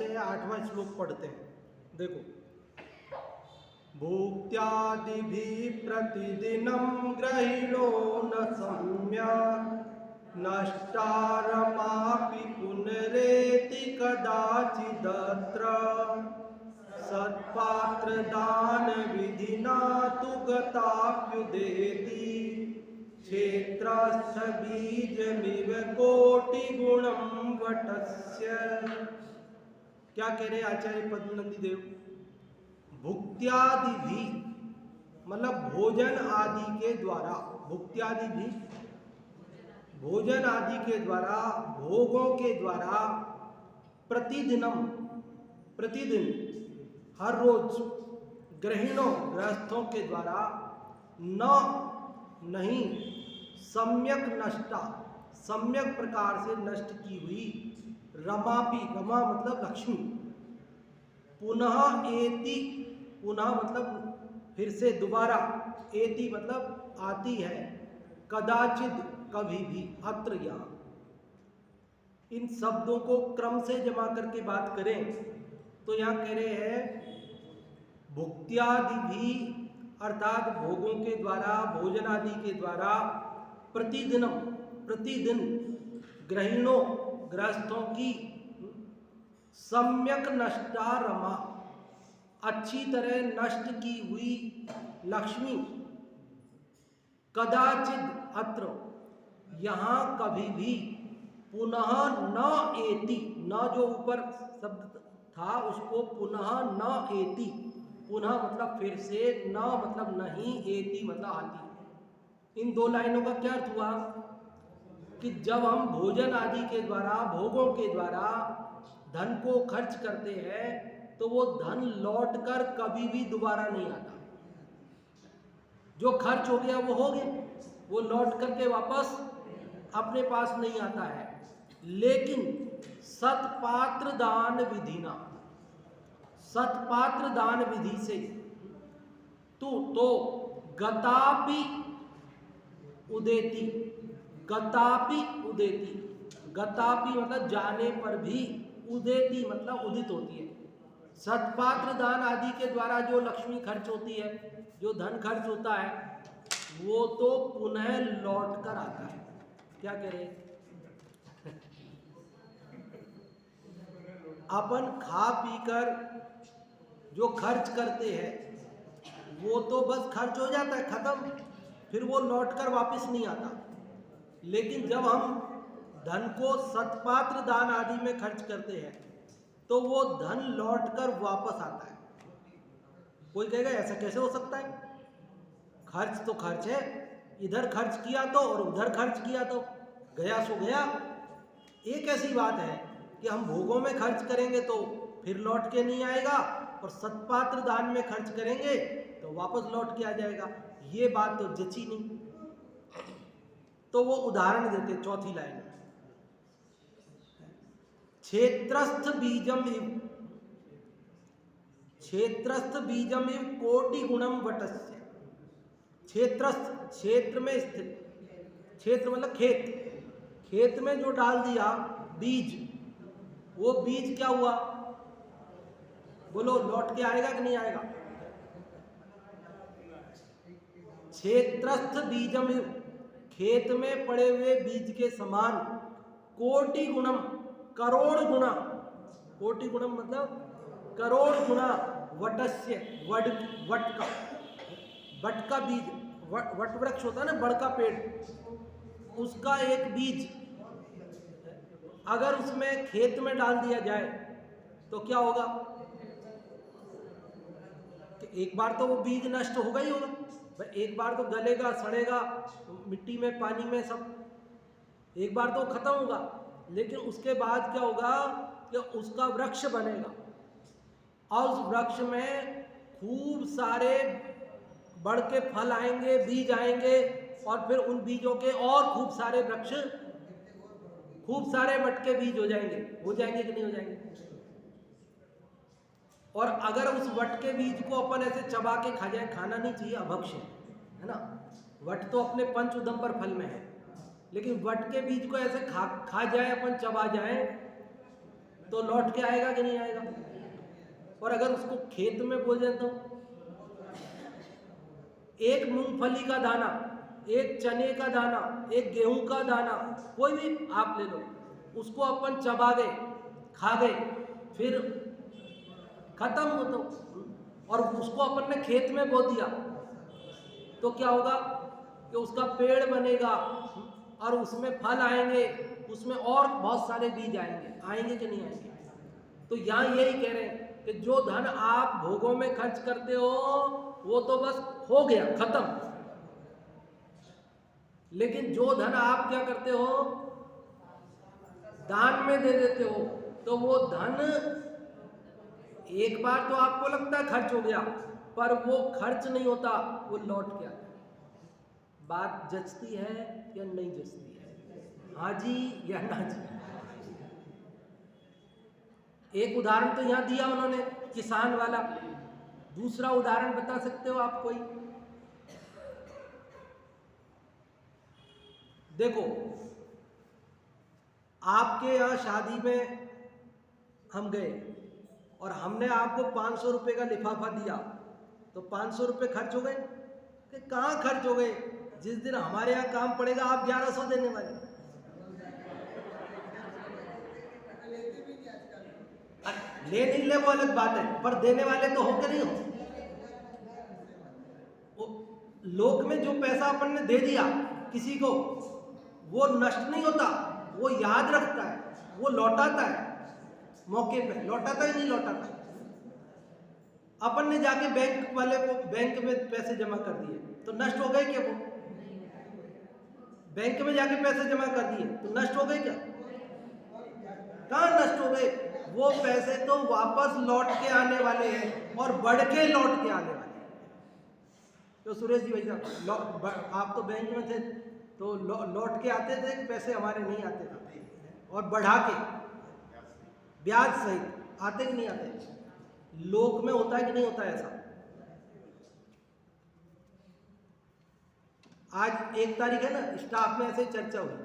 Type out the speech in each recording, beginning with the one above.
चलते हैं 8वां श्लोक पढ़ते हैं। देखो, भुक्त्यादिभिः प्रतिदिनं ग्रहिणो न सम्यक् नष्टारमापि पुनरेति कदाचिदत्र सत्पात्रदानविधिना तु गताप्युदेति क्षेत्रस्थ बीजमिव कोटिगुणं वटस्य। क्या कह रहे आचार्य पद्मनंदी देव? भुक्त्यादि भी मतलब भोजन आदि के द्वारा, भुक्त्यादि भी भोजन आदि के द्वारा, भोगों के द्वारा, प्रतिदिनम प्रतिदिन हर रोज, ग्रहिणों गृहस्थों के द्वारा, न नहीं, सम्यक नष्टा सम्यक प्रकार से नष्ट की हुई, रमापि, रमा मतलब लक्ष्मी, पुनः एति, पुनः मतलब फिर से दोबारा, एति मतलब आती है, कदाचित कभी भी, अत्र यहाँ। इन शब्दों को क्रम से जमा करके बात करें तो यहाँ कह रहे हैं भुक्त्यादि भी अर्थात भोगों के द्वारा, भोजन आदि के द्वारा, प्रतिदिन प्रतिदिन ग्रहिणों गृहस्थों की, सम्यक नष्टा रमा अच्छी तरह नष्ट की हुई लक्ष्मी, कदाचित अत्र यहाँ कभी भी, पुनः न एति, न जो ऊपर शब्द था उसको पुनः न एति, पुनः मतलब फिर से, न मतलब नहीं, एति मतलब आती। इन दो लाइनों का क्या अर्थ हुआ कि जब हम भोजन आदि के द्वारा, भोगों के द्वारा धन को खर्च करते हैं तो वो धन लौटकर कभी भी दोबारा नहीं आता। जो खर्च हो गया वो हो गया, वो लौट करके वापस अपने पास नहीं आता है। लेकिन सत्पात्र दान विधिना, सत्पात्र दान विधि से तो गतापि उदेति, गतापि उदेति, गतापि मतलब जाने पर भी, उदेति मतलब उदित होती है। सत्पात्र दान आदि के द्वारा जो लक्ष्मी खर्च होती है, जो धन खर्च होता है, वो तो पुनः लौट कर आता है। क्या कह रहे हैं? अपन खा पीकर जो खर्च करते हैं वो तो बस खर्च हो जाता है, खत्म, फिर वो लौटकर वापस नहीं आता। लेकिन जब हम धन को सत्पात्र दान आदि में खर्च करते हैं तो वो धन लौटकर वापस आता है। कोई कहेगा ऐसा कैसे हो सकता है? खर्च तो खर्च है, इधर खर्च किया तो और उधर खर्च किया तो, गया सो गया। एक ऐसी बात है कि हम भोगों में खर्च करेंगे तो फिर लौट के नहीं आएगा, और सत्पात्र दान में खर्च करेंगे तो वापस लौट के आ जाएगा। ये बात तो जची नहीं। तो वो उदाहरण देते चौथी लाइन में, क्षेत्रस्थ बीजम इव, क्षेत्रस्थ बीजम इव कोटि गुणम वटस्य। क्षेत्रस्थ क्षेत्र में स्थित, क्षेत्र मतलब खेत, खेत में जो डाल दिया बीज, वो बीज क्या हुआ? बोलो, लौट के आएगा कि नहीं आएगा? क्षेत्रस्थ बीजम इव, खेत में पड़े हुए बीज के समान, कोटि गुणम करोड़ गुना, कोटि गुणम मतलब करोड़ गुना, वटस्य वट, वट का बीज, वट वृक्ष होता है ना, बड़ का पेड़, उसका एक बीज अगर उसमें खेत में डाल दिया जाए तो क्या होगा? कि एक बार तो वो बीज नष्ट होगा ही होगा, एक बार तो गलेगा, सड़ेगा मिट्टी में, पानी में, सब एक बार तो खत्म होगा। लेकिन उसके बाद क्या होगा कि उसका वृक्ष बनेगा, और उस वृक्ष में खूब सारे बढ़ के फल आएंगे, बीज आएंगे, और फिर उन बीजों के और खूब सारे वृक्ष, खूब सारे मटके बीज हो जाएंगे कि नहीं हो जाएंगे? और अगर उस वट के बीज को अपन ऐसे चबा के खा जाए, खाना नहीं चाहिए, अभक्ष्य है ना। वट तो अपने पंच उदंबर फल में है, लेकिन वट के बीज को ऐसे खा जाए अपन, चबा जाए, तो लौट के आएगा कि नहीं आएगा? और अगर उसको खेत में बो दें तो एक मूंगफली का दाना, एक चने का दाना, एक गेहूं का दाना, कोई भी आप ले लो, उसको अपन चबा गए, खा गए, फिर खत्म हो तो, और उसको अपन ने खेत में बो दिया तो क्या होगा कि उसका पेड़ बनेगा और उसमें फल आएंगे, उसमें और बहुत सारे बीज आएंगे कि नहीं आएंगे? तो यहाँ यही कह रहे हैं कि जो धन आप भोगों में खर्च करते हो वो तो बस हो गया, खत्म। लेकिन जो धन आप क्या करते हो, दान में दे देते हो, तो वो धन एक बार तो आपको लगता है खर्च हो गया, पर वो खर्च नहीं होता, वो लौट के आता है। बात जचती है या नहीं जचती है? हाँ जी या ना जी? एक उदाहरण तो यहां दिया उन्होंने, किसान वाला। दूसरा उदाहरण बता सकते हो आप कोई? देखो, आपके यहाँ शादी में हम गए और हमने आपको 500 रुपये का लिफाफा दिया, तो 500 रुपये खर्च हो गए? कि कहाँ खर्च हो गए? जिस दिन हमारे यहाँ काम पड़ेगा आप 1100 देने वाले। ले नहीं ले वो अलग बात है, पर देने वाले तो हो कि नहीं हो? लोक में जो पैसा अपन ने दे दिया किसी को, वो नष्ट नहीं होता, वो याद रखता है, वो लौटाता है मौके पे। लौटाता ही नहीं लौटाता। अपन ने जाके बैंक वाले को बैंक में पैसे जमा कर दिए तो नष्ट हो गए क्या? वो बैंक में जाके पैसे जमा कर दिए तो नष्ट हो गए क्या? कहाँ नष्ट हो गए? वो पैसे तो वापस लौट के आने वाले हैं और बढ़ के लौट के आने वाले हैं। तो सुरेश जी भाई साहब, आप तो बैंक में थे तो लौट के आते थे, पैसे हमारे नहीं आते थे, और बढ़ा के ब्याज सहित आते कि नहीं आते? लोक में होता है कि नहीं होता है ऐसा? आज 1 तारीख है ना, स्टाफ में ऐसे चर्चा हुई,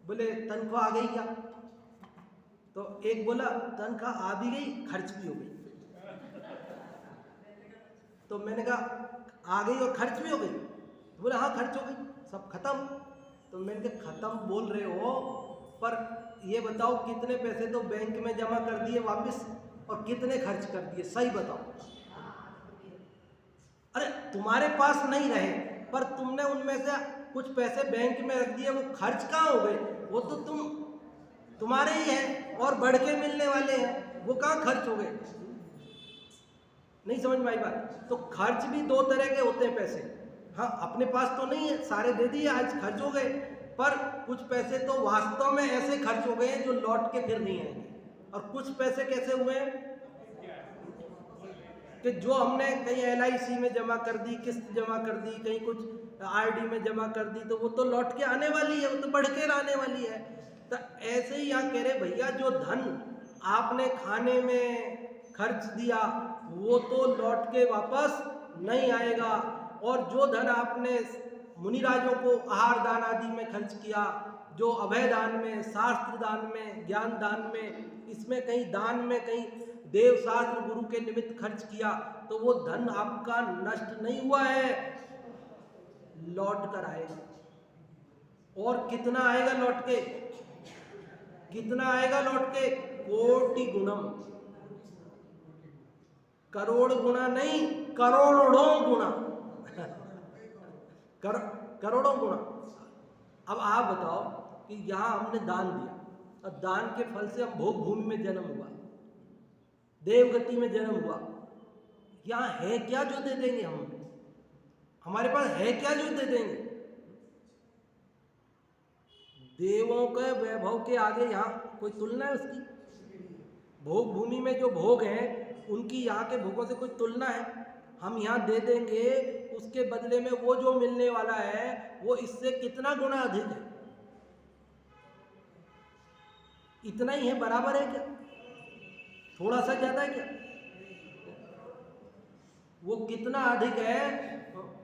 बोले तनख्वाह आ गई क्या? तो एक बोला तनख्वाह आ भी गई, खर्च भी हो गई। तो मैंने कहा आ गई और खर्च भी हो गई? तो बोले हाँ खर्च हो गई, सब खत्म। तो मैंने कहा खत्म बोल रहे हो, पर ये बताओ कितने पैसे तो बैंक में जमा कर दिए वापस और कितने खर्च कर दिए, सही बताओ। अरे तुम्हारे पास नहीं रहे, पर तुमने उनमें से कुछ पैसे बैंक में रख दिए, वो खर्च कहाँ हो गए? वो तो तुम्हारे ही हैं और बढ़ के मिलने वाले हैं, वो कहाँ खर्च हो गए? नहीं समझ में आई बात? तो खर्च भी 2 तरह के होते हैं पैसे। हाँ, अपने पास तो नहीं है, सारे दे दिए, आज खर्च हो गए, पर कुछ पैसे तो वास्तव में ऐसे खर्च हो गए हैं जो लौट के फिर नहीं आएंगे। और कुछ पैसे कैसे हुए कि जो हमने कहीं LIC में जमा कर दी, किस्त जमा कर दी, कहीं कुछ RD में जमा कर दी, तो वो तो लौट के आने वाली है, वो तो बढ़ के आने वाली है। तो ऐसे ही यहाँ कह रहे भैया, जो धन आपने खाने में खर्च दिया वो तो लौट के वापस नहीं आएगा, और जो धन आपने मुनिराजों को आहार दान आदि में खर्च किया, जो अभय दान में, शास्त्र दान में, ज्ञान दान में, इसमें कहीं दान में, कहीं देव शास्त्र गुरु के निमित्त खर्च किया, तो वो धन आपका नष्ट नहीं हुआ है, लौट कर आएगा। और कितना आएगा लौट के? कितना आएगा लौट के? कोटि गुणम, करोड़ गुना नहीं, करोड़ों गुना। करोड़ों गुना। अब आप बताओ कि यहां हमने दान दिया और दान के फल से हम भोग भूमि में जन्म हुआ, देवगति में जन्म हुआ, यहां है क्या जो दे देंगे हम? हमारे पास है क्या जो दे देंगे? देवों के वैभव के आगे यहाँ कोई तुलना है उसकी? भोग भूमि में जो भोग हैं उनकी यहाँ के भोगों से कोई तुलना है? हम यहाँ दे देंगे, उसके बदले में वो जो मिलने वाला है वो इससे कितना गुना अधिक है? इतना ही है, बराबर है क्या? थोड़ा सा ज्यादा है क्या? वो कितना अधिक है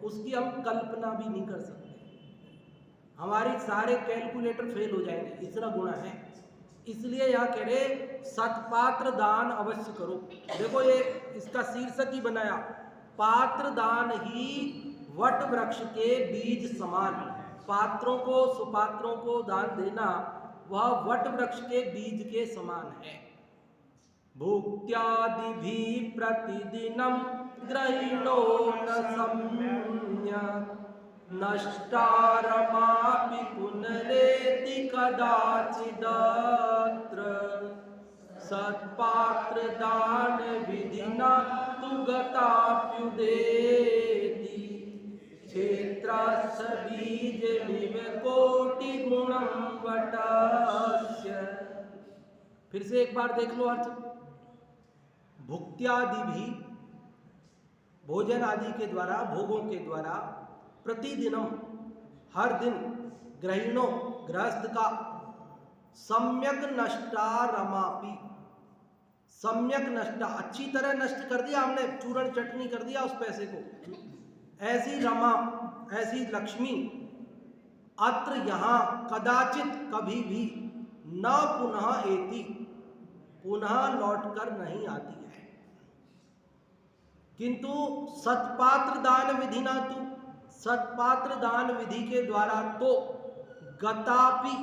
उसकी हम कल्पना भी नहीं कर सकते। हमारे सारे कैलकुलेटर फेल हो जाएंगे, इतना गुना है। इसलिए यह कह रहे सत्पात्र दान अवश्य करो। देखो ये इसका शीर्षक ही बनाया, पात्र दान ही वट वृक्ष के बीज समान। पात्रों को सुपात्रों को दान देना वह वट वृक्ष के बीज के समान है। भुक्त्यादि भी प्रतिदिनम ग्रहिणो न सम्यक् नष्टारमापि पुनरेति कदाचिदत्र सत्पात्र दान विधिना तु गताप्युदेति क्षेत्रस्य बीजमिव कोटिगुणं वटस्य। फिर से एक बार देख लो अर्थ। भुक्त्यादि भी भोजन आदि के द्वारा, भोगों के द्वारा, प्रतिदिनम हर दिन, ग्रहिणों गृहस्थ का, सम्यक नष्टा रमापि, सम्यक नष्टा अच्छी तरह नष्ट कर दिया हमने, चूरण चटनी कर दिया उस पैसे को, ऐसी रमा ऐसी लक्ष्मी अत्र यहाँ कदाचित कभी भी न पुनः एति पुनः लौट कर नहीं आती है। किंतु सत्पात्र दान विधि ना तू, सत्पात्र दान विधि के द्वारा तो गतापि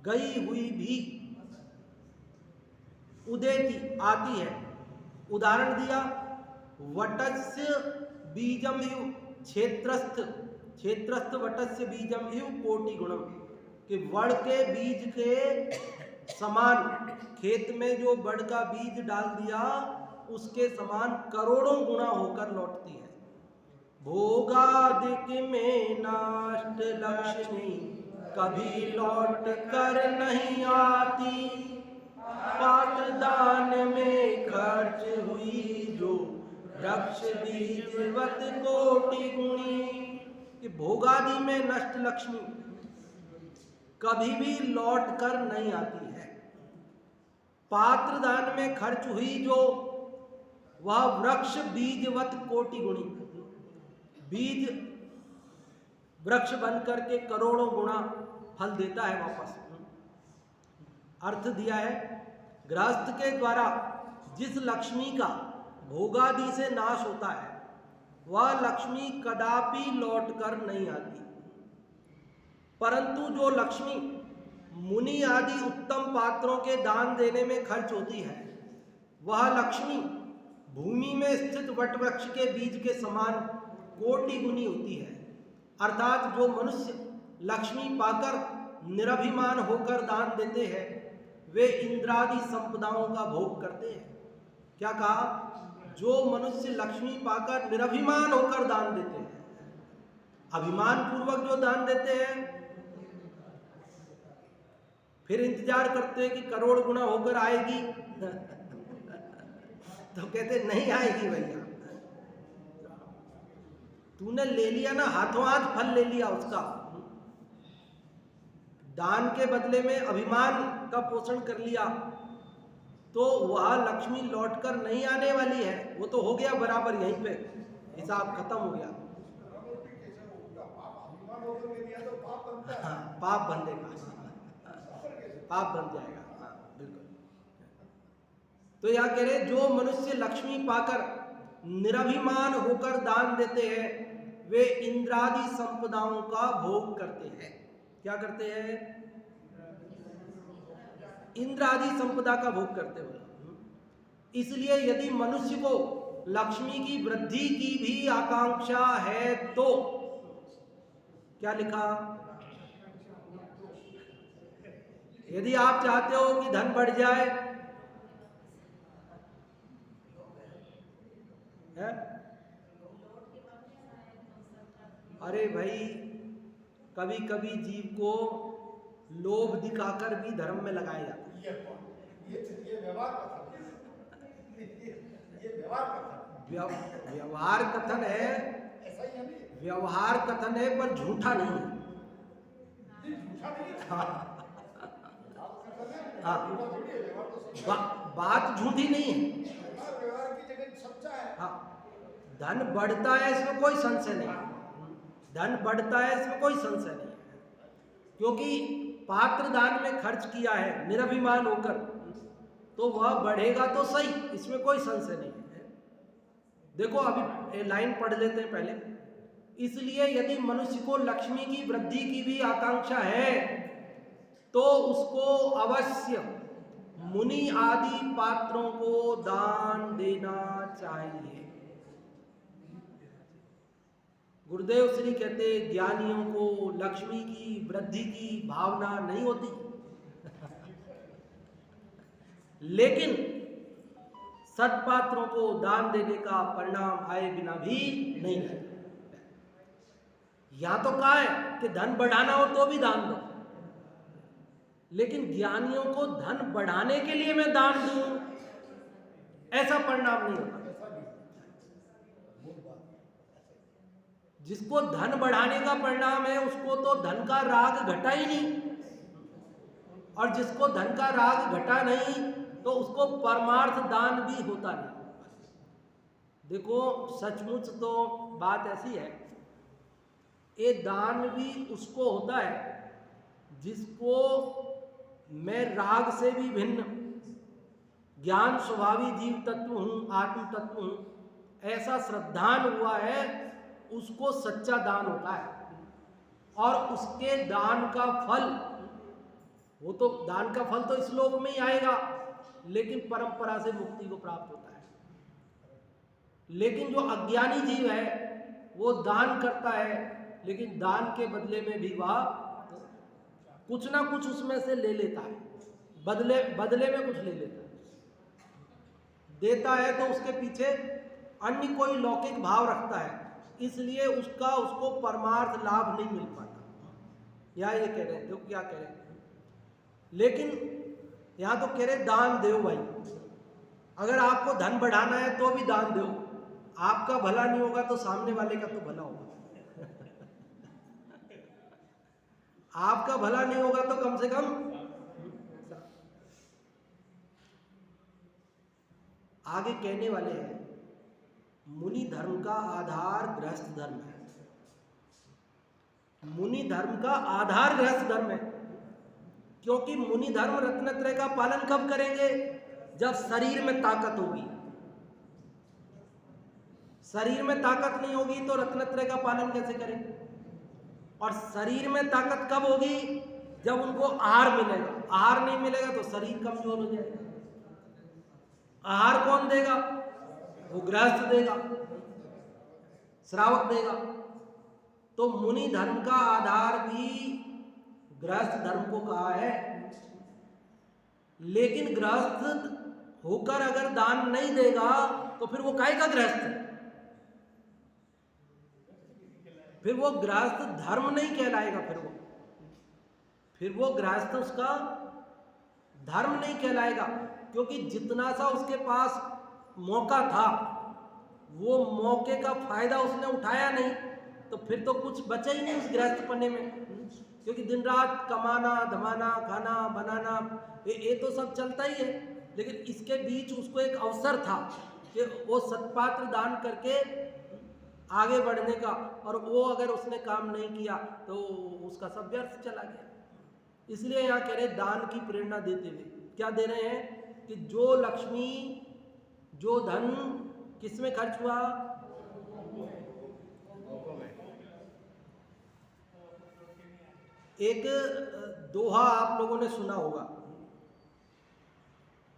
गई हुई भी उदेति आती है। उदाहरण दिया वटस्य बीजम इव क्षेत्रस्थ, क्षेत्रस्थ वटस्य बीजम इव कोटि गुणम, कि वड़ के बीज के समान, खेत में जो वड़ का बीज डाल दिया उसके समान करोड़ों गुना होकर लौटती है। भोगादिक में नष्ट लक्ष्मी कभी लौट कर नहीं आती, पात्र दान में खर्च हुई जो वृक्ष बीजवत कोटि गुणी, कि भोगादि में नष्ट लक्ष्मी कभी भी लौट कर नहीं आती है। पात्र दान में खर्च हुई जो वह वृक्ष बीजवत कोटि गुणी, बीज वृक्ष बन करके करोड़ों गुना फल देता है वापस। अर्थ दिया है गृहस्थ के द्वारा जिस लक्ष्मी का भोगादि से नाश होता है वह लक्ष्मी कदापि लौट कर नहीं आती, परंतु जो लक्ष्मी मुनि आदि उत्तम पात्रों के दान देने में खर्च होती है वह लक्ष्मी भूमि में स्थित वटवृक्ष के बीज के समान कोटि गुनी होती है। अर्थात जो मनुष्य लक्ष्मी पाकर निरभिमान होकर दान देते हैं वे इंद्रादि संपदाओं का भोग करते हैं। क्या कहा? जो मनुष्य लक्ष्मी पाकर निरभिमान होकर दान देते हैं, अभिमान पूर्वक जो दान देते हैं फिर इंतजार करते हैं कि करोड़ गुना होकर आएगी तो कहते नहीं आएगी भैया, तूने ले लिया ना, हाथों हाथ फल ले लिया उसका, दान के बदले में अभिमान का पोषण कर लिया तो वह लक्ष्मी लौटकर नहीं आने वाली है। वो तो हो गया बराबर, यहीं पे हिसाब खत्म हो गया। हाँ, पाप बंधेगा, पाप बन जाएगा। हाँ, बिल्कुल। तो यह कह रहे जो मनुष्य लक्ष्मी पाकर निरभिमान होकर दान देते हैं वे इंद्रादि संपदाओं का भोग करते हैं। क्या करते हैं? इंद्रादि संपदा का भोग करते हुए। इसलिए यदि मनुष्य को लक्ष्मी की वृद्धि की भी आकांक्षा है तो क्या लिखा? यदि आप चाहते हो कि धन बढ़ जाए है? अरे भाई, कभी कभी जीव को लोभ दिखाकर भी धर्म में लगाया जाता है। ये व्यवहार कथन है, व्यवहार कथन है पर झूठा नहीं है। हाँ, हाँ, बात झूठी नहीं है। हाँ, धन बढ़ता है इसमें कोई संशय नहीं, धन बढ़ता है इसमें कोई संशय नहीं, क्योंकि पात्र दान में खर्च किया है निरभिमान होकर, तो वह बढ़ेगा तो सही, इसमें कोई संशय नहीं है। देखो अभी लाइन पढ़ लेते हैं पहले। इसलिए यदि मनुष्य को लक्ष्मी की वृद्धि की भी आकांक्षा है तो उसको अवश्य मुनि आदि पात्रों को दान देना चाहिए। गुरुदेव श्री कहते ज्ञानियों को लक्ष्मी की वृद्धि की भावना नहीं होती, लेकिन सत्पात्रों को दान देने का परिणाम आए बिना भी नहीं है। या तो कहा है कि धन बढ़ाना हो तो भी दान दो, लेकिन ज्ञानियों को धन बढ़ाने के लिए मैं दान दूं, ऐसा परिणाम नहीं होता। जिसको धन बढ़ाने का परिणाम है उसको तो धन का राग घटा ही नहीं, और जिसको धन का राग घटा नहीं तो उसको परमार्थ दान भी होता नहीं। देखो सचमुच तो बात ऐसी है, ये दान भी उसको होता है जिसको मैं राग से भी भिन्न ज्ञान स्वभावी जीव तत्व हूं, आत्म तत्व हूं, ऐसा श्रद्धान हुआ है, उसको सच्चा दान होता है। और उसके दान का फल, वो तो दान का फल तो इस लोक में ही आएगा, लेकिन परंपरा से मुक्ति को प्राप्त होता है। लेकिन जो अज्ञानी जीव है वो दान करता है, लेकिन दान के बदले में भी वह कुछ ना कुछ उसमें से ले लेता है, बदले में कुछ ले लेता है, देता है तो उसके पीछे अन्य कोई लौकिक भाव रखता है, इसलिए उसको परमार्थ लाभ नहीं मिल पाता। या ये कह रहे हैं, देखो क्या कह रहे हैं, लेकिन यहां तो कह रहे दान दो भाई, अगर आपको धन बढ़ाना है तो भी दान दो, आपका भला नहीं होगा तो सामने वाले का तो भला होगा। आपका भला नहीं होगा तो कम से कम आगे कहने वाले हैं, मुनि धर्म का आधार गृहस्थ धर्म है। मुनि धर्म का आधार गृहस्थ धर्म है, क्योंकि मुनि धर्म रत्नत्रय का पालन कब करेंगे? जब शरीर में ताकत होगी। शरीर में ताकत नहीं होगी तो रत्नत्रय का पालन कैसे करेंगे? और शरीर में ताकत कब होगी? जब उनको आहार मिलेगा। आहार नहीं मिलेगा तो शरीर कमजोर हो जाएगा। आहार कौन देगा? वो गृहस्थ देगा, श्रावक देगा। तो मुनि धर्म का आधार भी गृहस्थ धर्म को कहा है, लेकिन गृहस्थ होकर अगर दान नहीं देगा तो फिर वो काहे का गृहस्थ है? फिर वो गृहस्थ धर्म नहीं कहलाएगा। फिर वो गृहस्थ उसका धर्म नहीं कहलाएगा, क्योंकि जितना सा उसके पास मौका था वो मौके का फायदा उसने उठाया नहीं, तो फिर तो कुछ बचा ही नहीं उस गृहस्थ पन्ने में। क्योंकि दिन रात कमाना धमाना खाना बनाना ये तो सब चलता ही है, लेकिन इसके बीच उसको एक अवसर था कि वो सत्पात्र दान करके आगे बढ़ने का, और वो अगर उसने काम नहीं किया तो उसका सब व्यर्थ चला गया। इसलिए यहाँ कह रहे दान की प्रेरणा देते हुए क्या दे रहे हैं कि जो लक्ष्मी जो धन किस में खर्च हुआ? एक दोहा आप लोगों ने सुना होगा।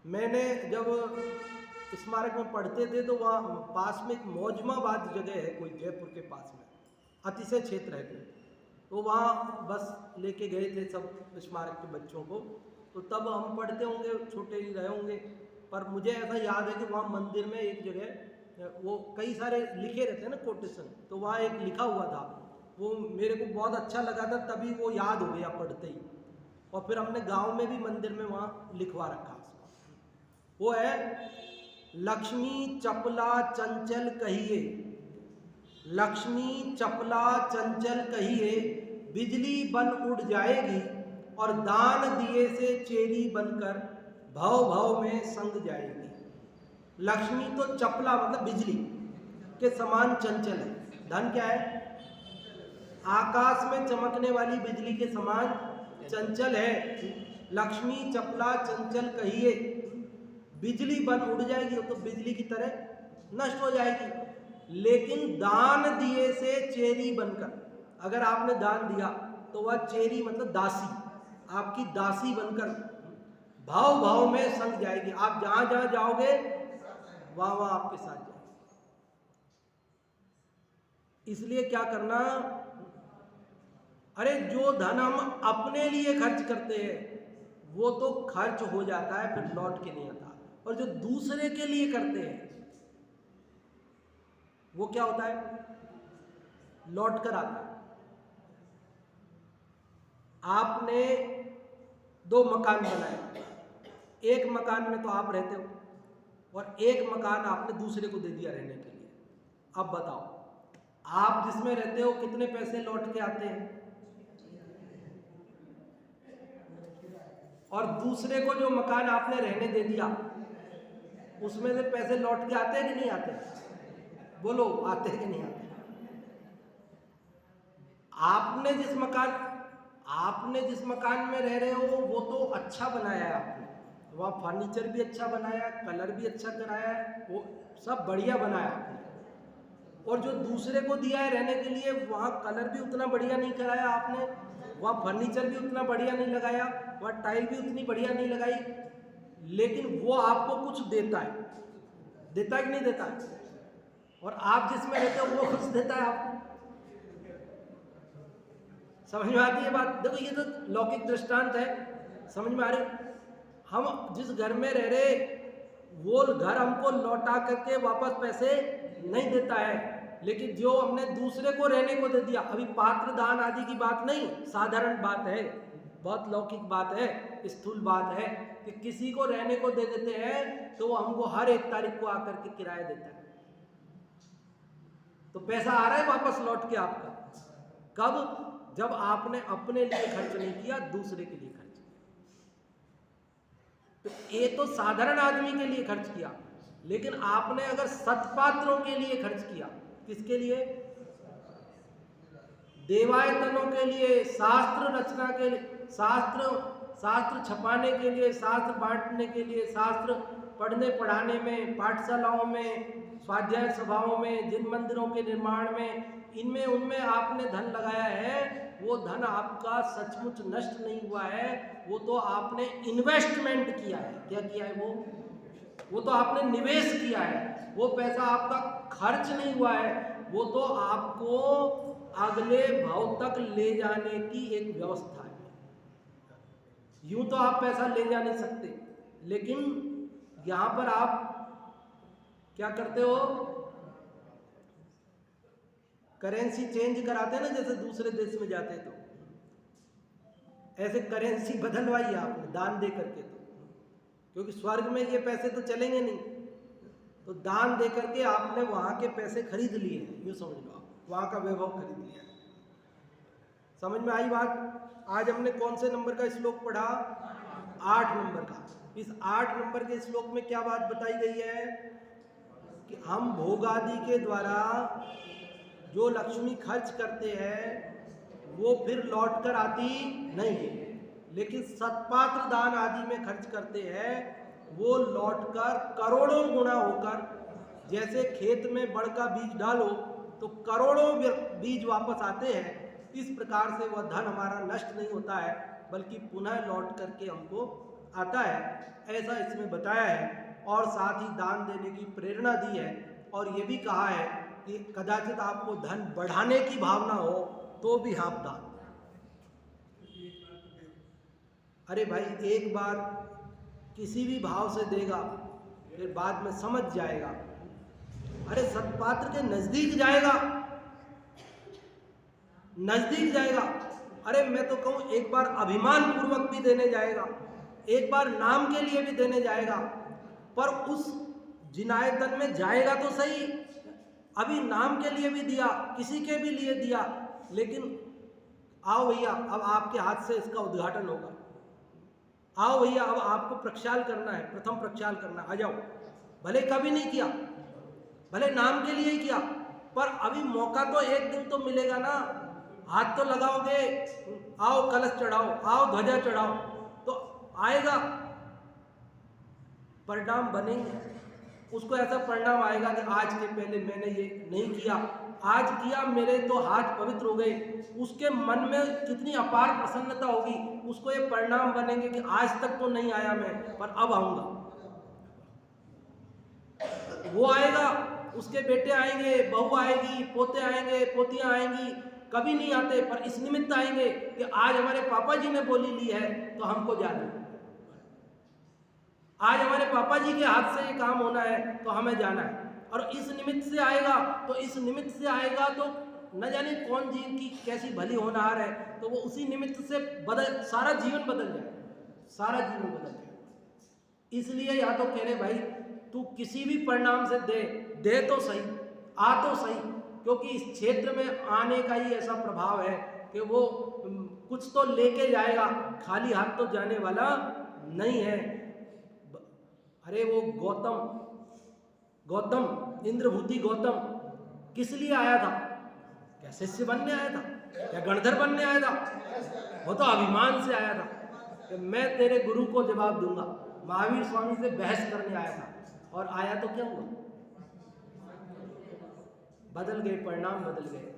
मैंने जब स्मारक में पढ़ते थे तो वहाँ पास में एक मौजमाबाद जगह है, कोई जयपुर के पास में अतिशय क्षेत्र है, तो वहाँ बस लेके गए थे सब स्मारक के बच्चों को। तो तब हम पढ़ते होंगे, छोटे ही रहे होंगे, पर मुझे ऐसा याद है कि वहाँ मंदिर में एक जगह वो कई सारे लिखे रहते हैं ना कोटेशन, तो वहाँ एक लिखा हुआ था, वो मेरे को बहुत अच्छा लगा था, तभी वो याद हो गया पढ़ते ही। और फिर हमने गांव में भी मंदिर में वहाँ लिखवा रखा उसको। वो है, लक्ष्मी चपला चंचल कहिए, लक्ष्मी चपला चंचल कहिए, बिजली बन उड़ जाएगी और दान दिए से चेरी बनकर भव भव में संग जाएगी। लक्ष्मी तो चपला मतलब बिजली के समान चंचल है। धन क्या है? आकाश में चमकने वाली बिजली के समान चंचल है, लक्ष्मी चपला चंचल कहिए, बिजली बन उड़ जाएगी तो बिजली की तरह नष्ट हो जाएगी। लेकिन दान दिए से चेरी बनकर, अगर आपने दान दिया तो वह चेरी मतलब दासी, आपकी दासी बनकर भाव भाव में संग जाएगी। आप जहां जहां जाओगे वहां वहां आपके साथ जाएगी। इसलिए क्या करना, अरे जो धन हम अपने लिए खर्च करते हैं वो तो खर्च हो जाता है, फिर लौट के नहीं आता। और जो दूसरे के लिए करते हैं वो क्या होता है, लौट कर आता है। आपने 2 मकान बनाए, एक मकान में तो आप रहते हो और एक मकान आपने दूसरे को दे दिया रहने के लिए। अब बताओ, आप जिसमें रहते हो कितने पैसे लौट के आते हैं, और दूसरे को जो मकान आपने रहने दे दिया उसमें से पैसे लौट के आते हैं कि नहीं आते? बोलो, आते हैं कि नहीं आते? आपने जिस मकान में रह रहे हो वो तो अच्छा बनाया है आपने, वहाँ फर्नीचर भी अच्छा बनाया, कलर भी अच्छा कराया है, वो सब बढ़िया बनाया आपने। और जो दूसरे को दिया है रहने के लिए, वहाँ कलर भी उतना बढ़िया नहीं कराया आपने, वहाँ फर्नीचर भी उतना बढ़िया नहीं लगाया, वहाँ टाइल भी उतनी बढ़िया नहीं लगाई, लेकिन वो आपको कुछ देता है कि नहीं देता है? और आप जिसमें रहते हो वो कुछ देता है आपको। समझ में आती है बात? देखो, ये तो लौकिक दृष्टांत है, समझ में आ रही? हम जिस घर में रह रहे वो घर हमको लौटा करके वापस पैसे नहीं देता है, लेकिन जो हमने दूसरे को रहने को दे दिया, अभी पात्र दान आदि की बात नहीं, साधारण बात है, बहुत लौकिक बात है, स्थूल बात है कि किसी को रहने को दे देते हैं तो वो हमको हर 1 तारीख को आकर के किराया देता है, तो पैसा आ रहा है वापस लौट के आपका। कब? जब आपने अपने लिए खर्च नहीं किया, दूसरे के लिए खर्च किया। तो ये तो साधारण आदमी के लिए खर्च किया, लेकिन आपने अगर सत्पात्रों के लिए खर्च किया, किसके लिए? देवायतनों के लिए, शास्त्र रचना के लिए, शास्त्र छपाने के लिए, शास्त्र बांटने के लिए, शास्त्र पढ़ने पढ़ाने में, पाठशालाओं में, स्वाध्याय सभाओं में, जिन मंदिरों के निर्माण में, इनमें उनमें आपने धन लगाया है, वो धन आपका सचमुच नष्ट नहीं हुआ है, वो तो आपने इन्वेस्टमेंट किया है। क्या किया है? वो तो आपने निवेश किया है, वो पैसा आपका खर्च नहीं हुआ है, वो तो आपको अगले भाव तक ले जाने की एक व्यवस्था है। यूं तो आप पैसा ले जा नहीं सकते, लेकिन यहां पर आप क्या करते हो, करेंसी चेंज कराते हैं ना, जैसे दूसरे देश में जाते तो ऐसे करेंसी बदलवाई आपने दान दे करके, तो क्योंकि स्वर्ग में ये पैसे तो चलेंगे नहीं, तो दान दे करके आपने वहां के पैसे खरीद लिए, यूं समझ लो, आप वहां का वैभव खरीद लिया। समझ में आई बात? आज हमने कौन से नंबर का श्लोक पढ़ा? 8 नंबर का। इस 8 नंबर के श्लोक में क्या बात बताई गई है कि हम भोगादि के द्वारा जो लक्ष्मी खर्च करते हैं वो फिर लौट कर आती नहीं है, लेकिन सत्पात्र दान आदि में खर्च करते हैं वो लौटकर करोड़ों गुना होकर, जैसे खेत में बड़ का बीज डालो तो करोड़ों बीज वापस आते हैं, इस प्रकार से वह धन हमारा नष्ट नहीं होता है, बल्कि पुनः लौट करके हमको आता है, ऐसा इसमें बताया है। और साथ ही दान देने की प्रेरणा दी है, और ये भी कहा है कि कदाचित आपको धन बढ़ाने की भावना हो तो भी आप दान। अरे भाई, एक बार किसी भी भाव से देगा फिर बाद में समझ जाएगा, अरे सत्पात्र के नजदीक जाएगा, अरे मैं तो कहूँ एक बार अभिमान पूर्वक भी देने जाएगा, एक बार नाम के लिए भी देने जाएगा, पर उस जिनायतन में जाएगा तो सही, अभी नाम के लिए भी दिया, किसी के भी लिए दिया, लेकिन आओ भैया अब आपके हाथ से इसका उद्घाटन होगा, आओ भैया अब आपको प्रक्षाल करना है, प्रथम प्रक्षाल करना, आ जाओ। भले कभी नहीं किया, भले नाम के लिए ही किया, पर अभी मौका तो एक दिन तो मिलेगा ना, हाथ तो लगाओगे, आओ कलश चढ़ाओ, आओ ध्वजा चढ़ाओ, तो आएगा, परिणाम बनेंगे। उसको ऐसा परिणाम आएगा कि आज के पहले मैंने ये नहीं किया, आज किया, मेरे तो हाथ पवित्र हो गए। उसके मन में कितनी अपार प्रसन्नता होगी, उसको ये परिणाम बनेंगे कि आज तक तो नहीं आया मैं, पर अब आऊंगा। वो आएगा, उसके बेटे आएंगे, बहू आएगी, पोते आएंगे, पोतियां आएंगी, कभी नहीं आते, पर इस निमित्त आएंगे कि आज हमारे पापा जी ने बोली ली है तो हमको जाना है, आज हमारे पापा जी के हाथ से ये काम होना है तो हमें जाना है। और इस निमित्त से आएगा, तो इस निमित्त से आएगा तो न जाने कौन जी की कैसी भली होनहार है, तो वो उसी निमित्त से सारा जीवन बदल जाएगा, सारा जीवन बदल जाएगा। इसलिए या तो कह रहे भाई तू किसी भी परिणाम से दे तो सही, आ तो सही, क्योंकि इस क्षेत्र में आने का ही ऐसा प्रभाव है कि वो कुछ तो लेके जाएगा, खाली हाथ तो जाने वाला नहीं है। अरे वो गौतम इंद्रभूति गौतम किस लिए आया था? क्या शिष्य बनने आया था? क्या गणधर बनने आया था? वो तो अभिमान से आया था कि मैं तेरे गुरु को जवाब दूंगा। महावीर स्वामी से बहस करने आया था, और आया तो क्या हुआ? बदल गए, परिणाम बदल गए,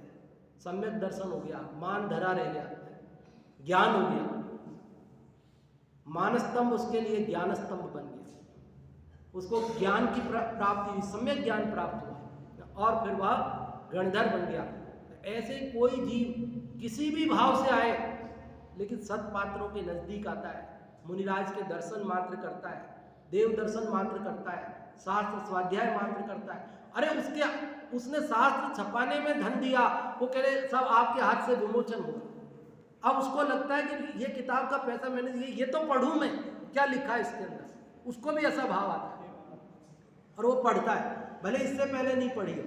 सम्यक दर्शन हो गया, मान धरा रह गया, ज्ञान हो गया, मानस्तंभ उसके लिए ज्ञान स्तंभ बन गया, उसको ज्ञान की प्राप्ति हुई, सम्यक ज्ञान प्राप्त हुआ, और फिर वह गणधर बन गया। ऐसे कोई जीव किसी भी भाव से आए, लेकिन सत्पात्रों के नजदीक आता है, मुनिराज के दर्शन मात्र करता है, देव दर्शन मात्र करता है, शास्त्र स्वाध्याय मात्र करता है। अरे उसने शास्त्र छपाने में धन दिया, वो कह रहे सब आपके हाथ से विमोचन होगा। अब उसको लगता है कि ये किताब का पैसा मैंने दिया, ये तो पढ़ूं मैं, क्या लिखा है इसके अंदर, उसको भी ऐसा भाव आता है और वो पढ़ता है, भले इससे पहले नहीं पढ़ी हो।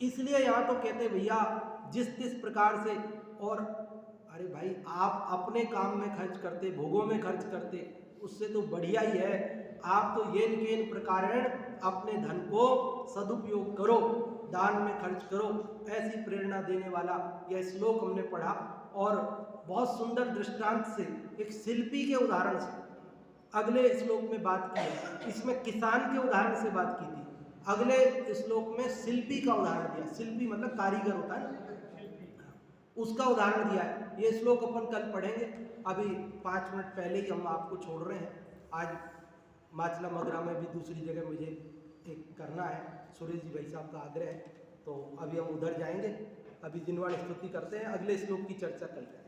इसलिए यहाँ तो कहते भैया जिस प्रकार से, और अरे भाई आप अपने काम में खर्च करते, भोगों में खर्च करते, उससे तो बढ़िया ही है। आप तो येन केन प्रकारेण अपने धन को सदुपयोग करो, दान में खर्च करो, ऐसी प्रेरणा देने वाला यह श्लोक हमने पढ़ा। और बहुत सुंदर दृष्टांत से, एक शिल्पी के उदाहरण से अगले श्लोक में बात की है। इसमें किसान के उदाहरण से बात की थी, अगले श्लोक में शिल्पी का उदाहरण दिया। शिल्पी मतलब कारीगर होता है ना, उसका उदाहरण दिया है। ये श्लोक अपन कल पढ़ेंगे, अभी 5 मिनट पहले ही हम आपको छोड़ रहे हैं। आज माचला मगरा में भी दूसरी जगह मुझे एक करना है, सुरेश जी भाई साहब का आग्रह है, तो अभी हम उधर जाएंगे। अभी जिनवाणी स्तुति करते हैं, अगले श्लोक की चर्चा कल करें।